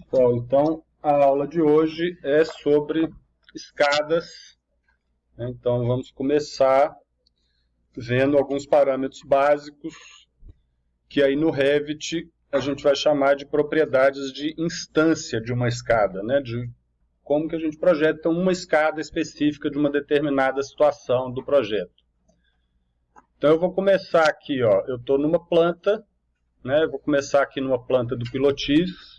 Pessoal, então a aula de hoje é sobre escadas, né? Então vamos começar vendo alguns parâmetros básicos que aí no Revit a gente vai chamar de propriedades de instância de uma escada, né? De como que a gente projeta uma escada específica de uma determinada situação do projeto. Então eu vou começar aqui, ó, eu estou numa planta, né? Eu vou começar aqui numa planta do pilotis.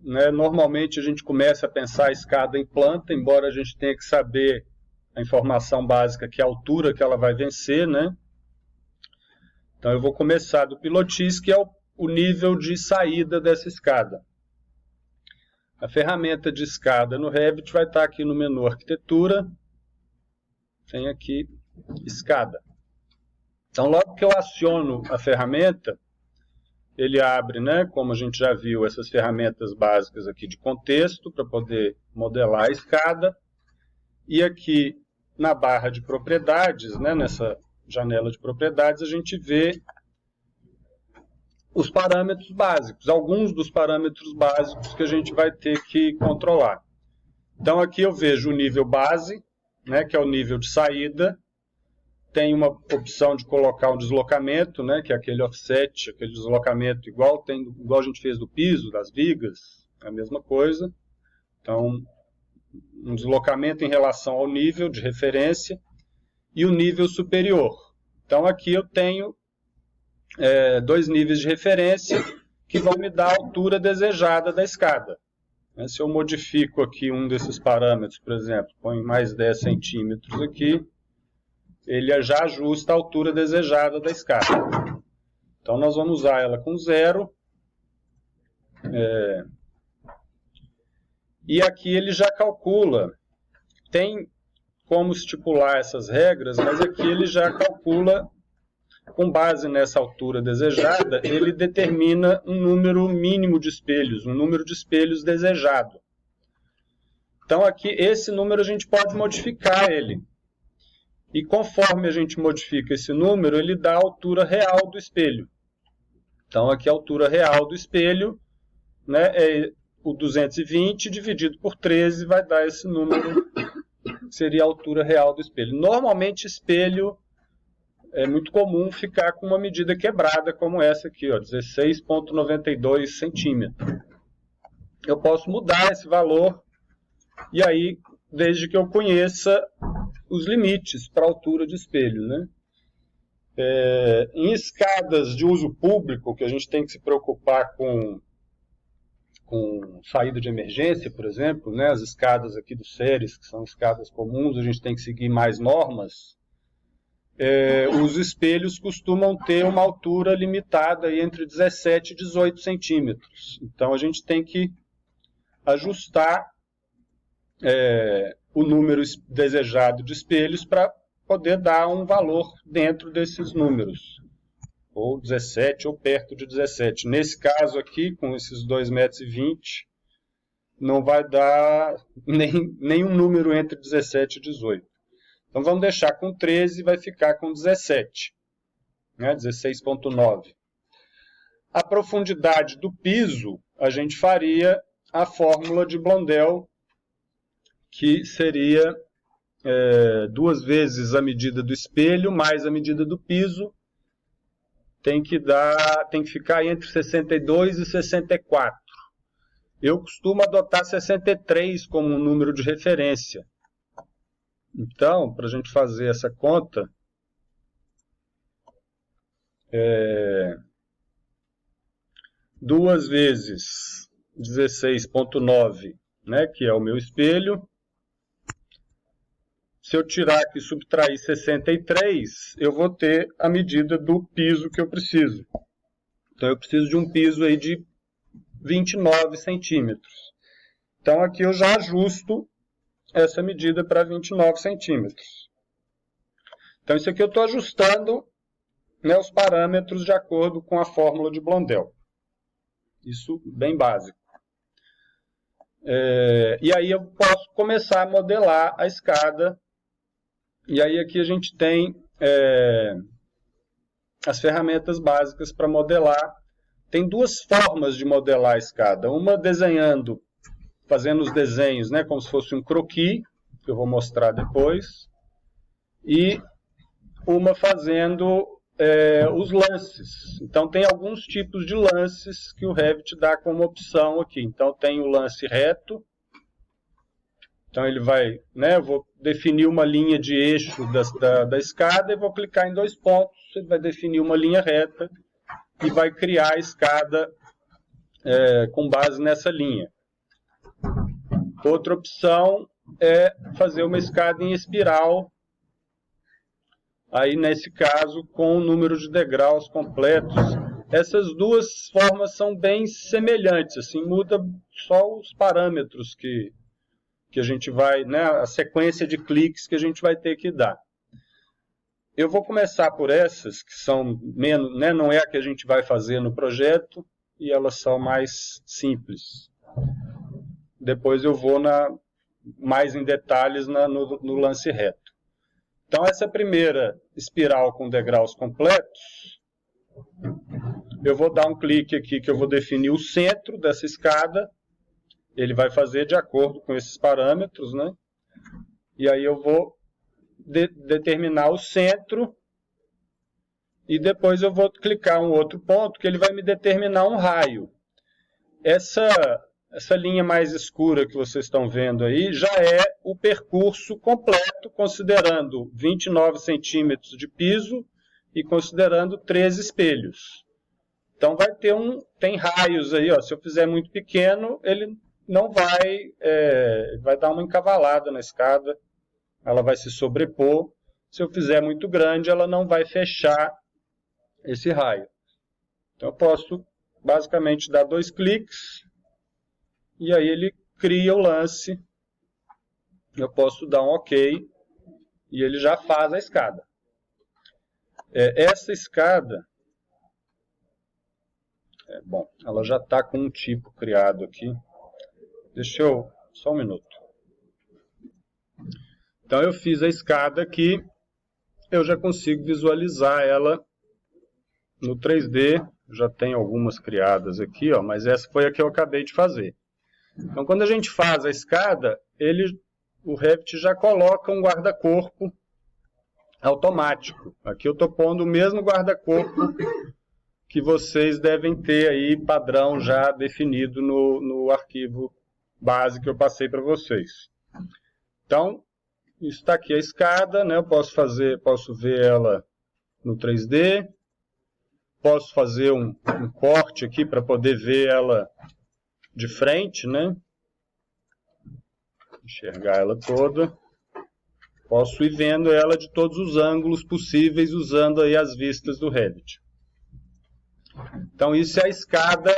Né? Normalmente a gente começa a pensar a escada em planta, embora a gente tenha que saber a informação básica, que é a altura que ela vai vencer, né? Então eu vou começar do pilotis, que é o nível de saída dessa escada. A ferramenta de escada no Revit vai estar aqui no menu Arquitetura, tem aqui Escada. Então logo que eu aciono a ferramenta, ele abre, né, como a gente já viu, essas ferramentas básicas aqui de contexto, para poder modelar a escada. E aqui na barra de propriedades, né, nessa janela de propriedades, a gente vê os parâmetros básicos, alguns dos parâmetros básicos que a gente vai ter que controlar. Então aqui eu vejo o nível base, né, que é o nível de saída. Tem uma opção de colocar um deslocamento, né, que é aquele offset, aquele deslocamento igual a gente fez do piso, das vigas, é a mesma coisa. Então, um deslocamento em relação ao nível de referência e o nível superior. Então, aqui eu tenho dois níveis de referência que vão me dar a altura desejada da escada. Se eu modifico aqui um desses parâmetros, por exemplo, põe mais 10 centímetros aqui, ele já ajusta a altura desejada da escada. Então nós vamos usar ela com 0. E aqui ele já calcula. Tem como estipular essas regras, mas aqui ele já calcula, com base nessa altura desejada, ele determina um número mínimo de espelhos, um número de espelhos desejado. Então aqui, esse número a gente pode modificar ele. E conforme a gente modifica esse número, ele dá a altura real do espelho. Então aqui a altura real do espelho, né, é o 220 dividido por 13 vai dar esse número, que seria a altura real do espelho. Normalmente espelho é muito comum ficar com uma medida quebrada como essa aqui, 16,92 centímetros. Eu posso mudar esse valor e aí, desde que eu conheça os limites para a altura de espelho, né? Em escadas de uso público, que a gente tem que se preocupar com saída de emergência, por exemplo, né? As escadas aqui do SERES, que são escadas comuns, a gente tem que seguir mais normas. Os espelhos costumam ter uma altura limitada aí entre 17 e 18 centímetros. Então a gente tem que ajustar o número desejado de espelhos para poder dar um valor dentro desses números, ou 17 ou perto de 17. Nesse caso aqui, com esses 2,20 metros, não vai dar nenhum número entre 17 e 18. Então vamos deixar com 13 e vai ficar com 17, né? 16,9. A profundidade do piso, a gente faria a fórmula de Blondel, que seria 2 vezes a medida do espelho mais a medida do piso, tem que ficar entre 62 e 64. Eu costumo adotar 63 como um número de referência. Então, para a gente fazer essa conta, 2 vezes 16,9, né, que é o meu espelho. Se eu tirar aqui e subtrair 63, eu vou ter a medida do piso que eu preciso. Então eu preciso de um piso aí de 29 centímetros. Então aqui eu já ajusto essa medida para 29 centímetros. Então isso aqui eu estou ajustando, né, os parâmetros de acordo com a fórmula de Blondel. Isso bem básico. E aí eu posso começar a modelar a escada. E aí aqui a gente tem as ferramentas básicas para modelar tem duas formas de modelar a escada. Uma desenhando, fazendo os desenhos, né, como se fosse um croquis, que eu vou mostrar depois, e uma fazendo os lances. Então tem alguns tipos de lances que o Revit dá como opção aqui. Então tem o lance reto. Então ele vai, né, eu vou definir uma linha de eixo da escada e vou clicar em 2 pontos, ele vai definir uma linha reta e vai criar a escada com base nessa linha. Outra opção é fazer uma escada em espiral, aí nesse caso com o número de degraus completos. Essas duas formas são bem semelhantes, assim, muda só os parâmetros que a gente vai, né, a sequência de cliques que a gente vai ter que dar. Eu vou começar por essas, que são menos, né, não é a que a gente vai fazer no projeto, e elas são mais simples. Depois eu vou mais em detalhes no lance reto. Então essa primeira espiral com degraus completos, eu vou dar um clique aqui que eu vou definir o centro dessa escada. Ele vai fazer de acordo com esses parâmetros, né? E aí eu vou determinar o centro e depois eu vou clicar em um outro ponto que ele vai me determinar um raio. Essa linha mais escura que vocês estão vendo aí já é o percurso completo, considerando 29 centímetros de piso e considerando 13 espelhos. Então vai ter tem raios aí, ó, se eu fizer muito pequeno, ele não vai dar uma encavalada na escada, ela vai se sobrepor. Se eu fizer muito grande, ela não vai fechar esse raio. Então eu posso basicamente dar 2 cliques, e aí ele cria o lance, eu posso dar um OK, e ele já faz a escada. Essa escada, bom, ela já está com um tipo criado aqui. Deixa eu... só um minuto. Então eu fiz a escada aqui, eu já consigo visualizar ela no 3D, já tem algumas criadas aqui, ó, mas essa foi a que eu acabei de fazer. Então quando a gente faz a escada, o Revit já coloca um guarda-corpo automático. Aqui eu estou pondo o mesmo guarda-corpo que vocês devem ter aí, padrão já definido no arquivo base que eu passei para vocês. Então, está aqui a escada, né? Eu posso ver ela no 3D, posso fazer um corte aqui para poder ver ela de frente, né? Enxergar ela toda. Posso ir vendo ela de todos os ângulos possíveis usando aí as vistas do Revit. Então isso é a escada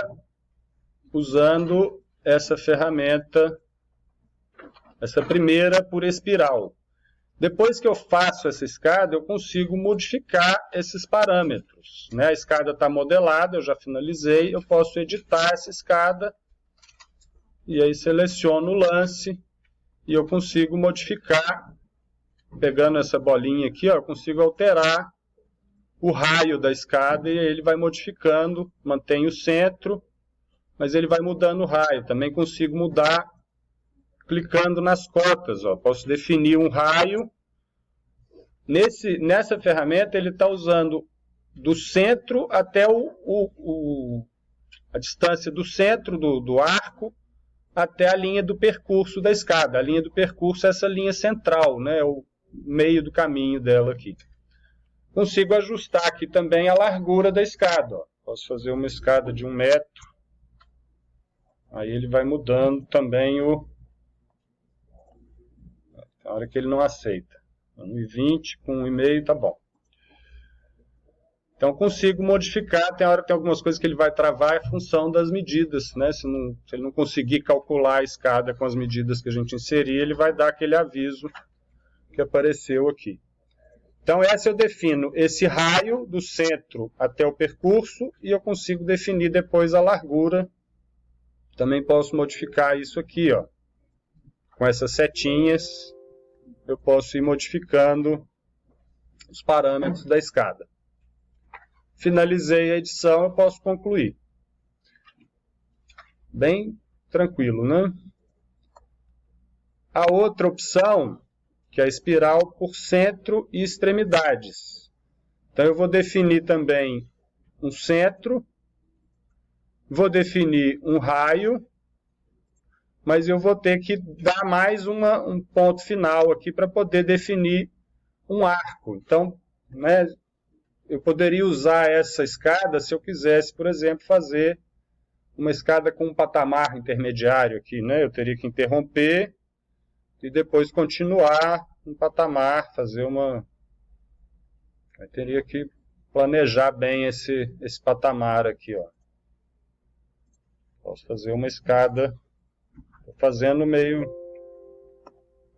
usando essa ferramenta, essa primeira por espiral. Depois que eu faço essa escada, eu consigo modificar esses parâmetros, né? A escada está modelada, eu já finalizei, eu posso editar essa escada, e aí seleciono o lance, e eu consigo modificar, pegando essa bolinha aqui, ó, eu consigo alterar o raio da escada, e aí ele vai modificando, mantém o centro, mas ele vai mudando o raio. Também consigo mudar clicando nas cotas, ó. Posso definir um raio. Nessa ferramenta ele está usando do centro até a distância do centro do arco até a linha do percurso da escada. A linha do percurso é essa linha central, né? O meio do caminho dela aqui. Consigo ajustar aqui também a largura da escada, ó. Posso fazer uma escada de 1 metro. Aí ele vai mudando também a hora que ele não aceita. 1,20 com 1,5 tá bom. Então consigo modificar, tem algumas coisas que ele vai travar em função das medidas, né? Se ele não conseguir calcular a escada com as medidas que a gente inserir, ele vai dar aquele aviso que apareceu aqui. Então essa eu defino esse raio do centro até o percurso, e eu consigo definir depois a largura. Também posso modificar isso aqui, ó. Com essas setinhas, eu posso ir modificando os parâmetros da escada. Finalizei a edição, eu posso concluir. bem tranquilo, né? A outra opção, que é a espiral por centro e extremidades. Então eu vou definir também um centro, vou definir um raio, mas eu vou ter que dar mais um ponto final aqui para poder definir um arco. Então, né, eu poderia usar essa escada se eu quisesse, por exemplo, fazer uma escada com um patamar intermediário aqui, né? Eu teria que interromper e depois continuar um patamar, fazer uma... Eu teria que planejar bem esse patamar aqui, ó. Posso fazer uma escada, estou fazendo meio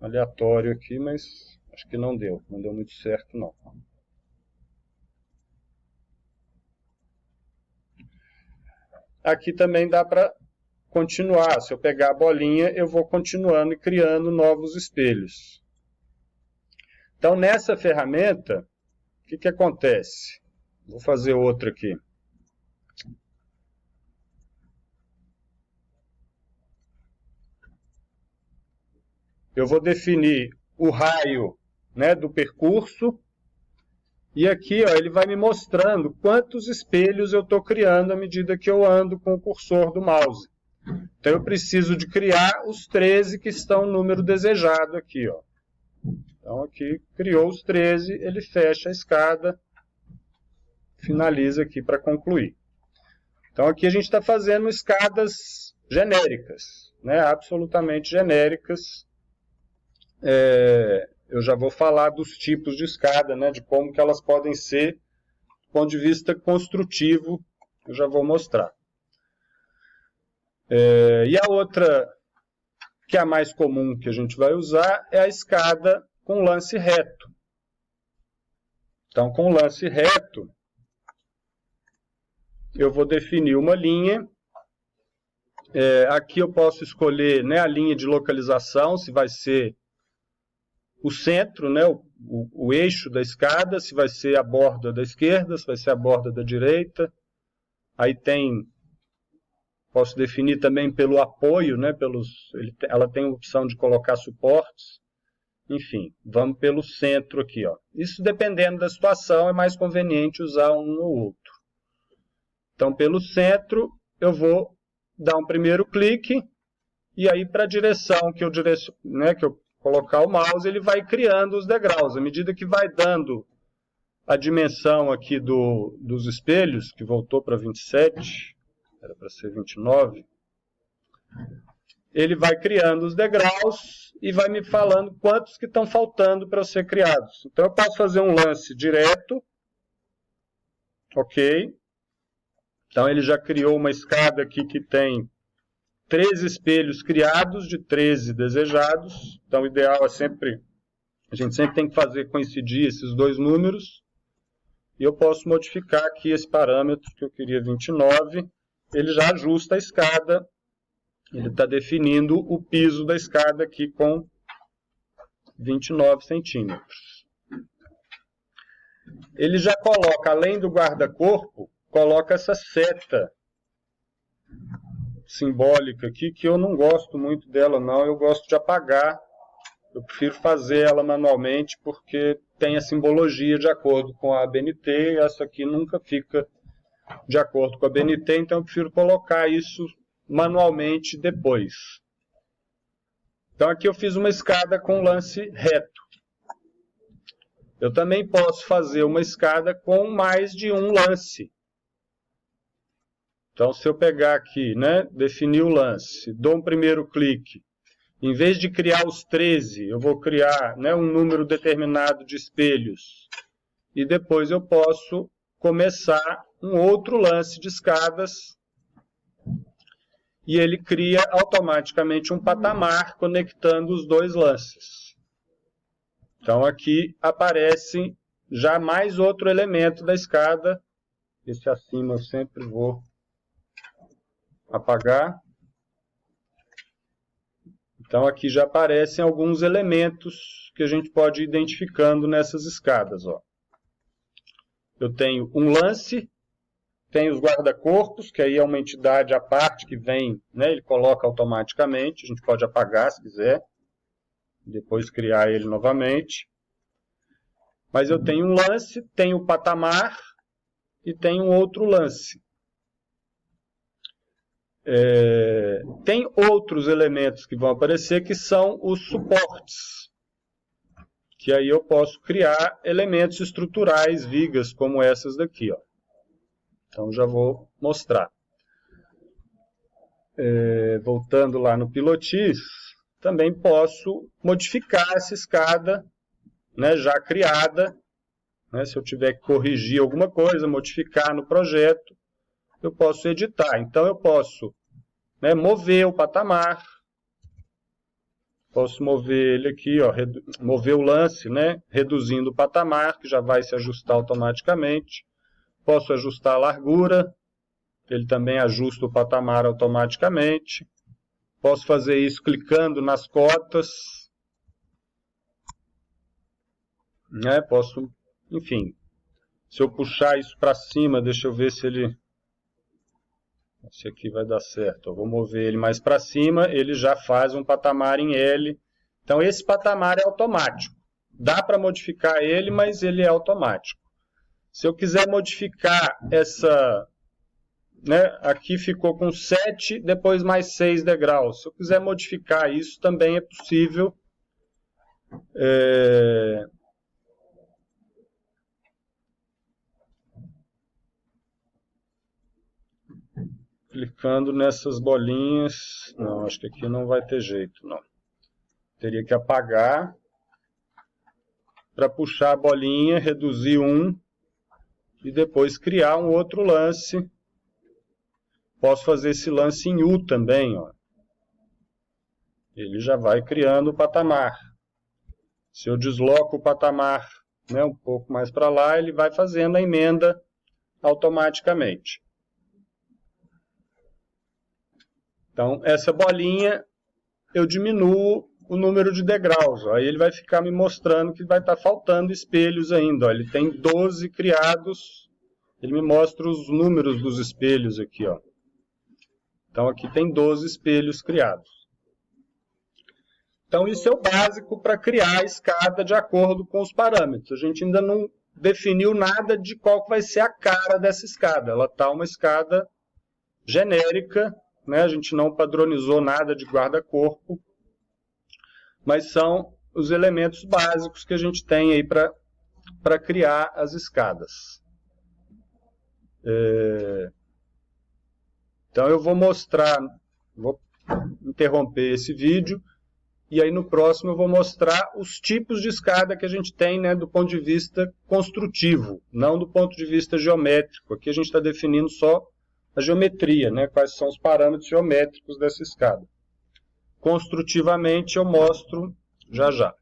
aleatório aqui, mas acho que não deu muito certo não. Aqui também dá para continuar, se eu pegar a bolinha eu vou continuando e criando novos espelhos. Então nessa ferramenta, o que acontece? Vou fazer outra aqui. Eu vou definir o raio, né, do percurso. E aqui ó, ele vai me mostrando quantos espelhos eu estou criando à medida que eu ando com o cursor do mouse. Então eu preciso de criar os 13 que estão no número desejado aqui. Ó. Então aqui criou os 13, ele fecha a escada, finaliza aqui para concluir. Então aqui a gente está fazendo escadas genéricas, né, absolutamente genéricas. Eu já vou falar dos tipos de escada, né, de como que elas podem ser, do ponto de vista construtivo, eu já vou mostrar. E a outra, que é a mais comum que a gente vai usar, é a escada com lance reto. Então, com lance reto, eu vou definir uma linha. Aqui eu posso escolher, né, a linha de localização, se vai ser o centro, né, o eixo da escada, se vai ser a borda da esquerda, se vai ser a borda da direita. Aí posso definir também pelo apoio, né, ela tem a opção de colocar suportes. Enfim, vamos pelo centro aqui. Ó. Isso dependendo da situação, é mais conveniente usar um ou outro. Então, pelo centro, eu vou dar um primeiro clique, e aí para a direção que eu colocar o mouse, ele vai criando os degraus. À medida que vai dando a dimensão aqui dos espelhos, que voltou para 27, era para ser 29, ele vai criando os degraus e vai me falando quantos que estão faltando para ser criados. Então eu posso fazer um lance direto, ok. Então ele já criou uma escada aqui que tem 13 espelhos criados de 13 desejados. Então o ideal é sempre, a gente sempre tem que fazer coincidir esses dois números. E eu posso modificar aqui esse parâmetro que eu queria 29. Ele já ajusta a escada. Ele está definindo o piso da escada aqui com 29 centímetros. Ele já coloca, além do guarda-corpo, coloca essa seta simbólica aqui, que eu não gosto muito dela não, eu gosto de apagar. Eu prefiro fazer ela manualmente, porque tem a simbologia de acordo com a ABNT, e essa aqui nunca fica de acordo com a ABNT, então eu prefiro colocar isso manualmente depois. Então aqui eu fiz uma escada com lance reto. Eu também posso fazer uma escada com mais de um lance. Então se eu pegar aqui, né, definir o lance, dou um primeiro clique, em vez de criar os 13, eu vou criar, né, um número determinado de espelhos. E depois eu posso começar um outro lance de escadas. E ele cria automaticamente um patamar conectando os dois lances. Então aqui aparece já mais outro elemento da escada. Esse acima eu sempre vou apagar. Então aqui já aparecem alguns elementos que a gente pode ir identificando nessas escadas. Ó. Eu tenho um lance, tem os guarda-corpos, que aí é uma entidade à parte que vem, né, ele coloca automaticamente, a gente pode apagar se quiser, depois criar ele novamente. Mas eu tenho um lance, tenho o patamar e tenho um outro lance. Tem outros elementos que vão aparecer que são os suportes, que aí eu posso criar elementos estruturais, vigas, como essas daqui, ó. Então já vou mostrar. Voltando lá no pilotis, também posso modificar essa escada, né, já criada, né, se eu tiver que corrigir alguma coisa, modificar no projeto, eu posso editar. Então eu posso, né, mover o patamar, posso mover ele aqui, ó, mover o lance, né, reduzindo o patamar, que já vai se ajustar automaticamente. Posso ajustar a largura, ele também ajusta o patamar automaticamente. Posso fazer isso clicando nas cotas, né, posso, enfim, se eu puxar isso para cima, deixa eu ver se ele... Esse aqui vai dar certo. Eu vou mover ele mais para cima, ele já faz um patamar em L. Então, esse patamar é automático. Dá para modificar ele, mas ele é automático. Se eu quiser modificar essa... né, aqui ficou com 7, depois mais 6 degraus. Se eu quiser modificar isso, também é possível. Clicando nessas bolinhas, não, acho que aqui não vai ter jeito, não. Teria que apagar para puxar a bolinha, reduzir um e depois criar um outro lance. Posso fazer esse lance em U também, ó. Ele já vai criando o patamar. Se eu desloco o patamar, né, um pouco mais para lá, ele vai fazendo a emenda automaticamente. Então, essa bolinha, eu diminuo o número de degraus. Ó. Aí ele vai ficar me mostrando que vai estar faltando espelhos ainda. Ó. Ele tem 12 criados. Ele me mostra os números dos espelhos aqui. Ó. Então, aqui tem 12 espelhos criados. Então, isso é o básico para criar a escada de acordo com os parâmetros. A gente ainda não definiu nada de qual vai ser a cara dessa escada. Ela está uma escada genérica, né? A gente não padronizou nada de guarda-corpo, mas são os elementos básicos que a gente tem aí para criar as escadas. Então eu vou mostrar, vou interromper esse vídeo, e aí no próximo eu vou mostrar os tipos de escada que a gente tem, né, do ponto de vista construtivo, não do ponto de vista geométrico. Aqui a gente está definindo só a geometria, né, quais são os parâmetros geométricos dessa escada. Construtivamente eu mostro já já.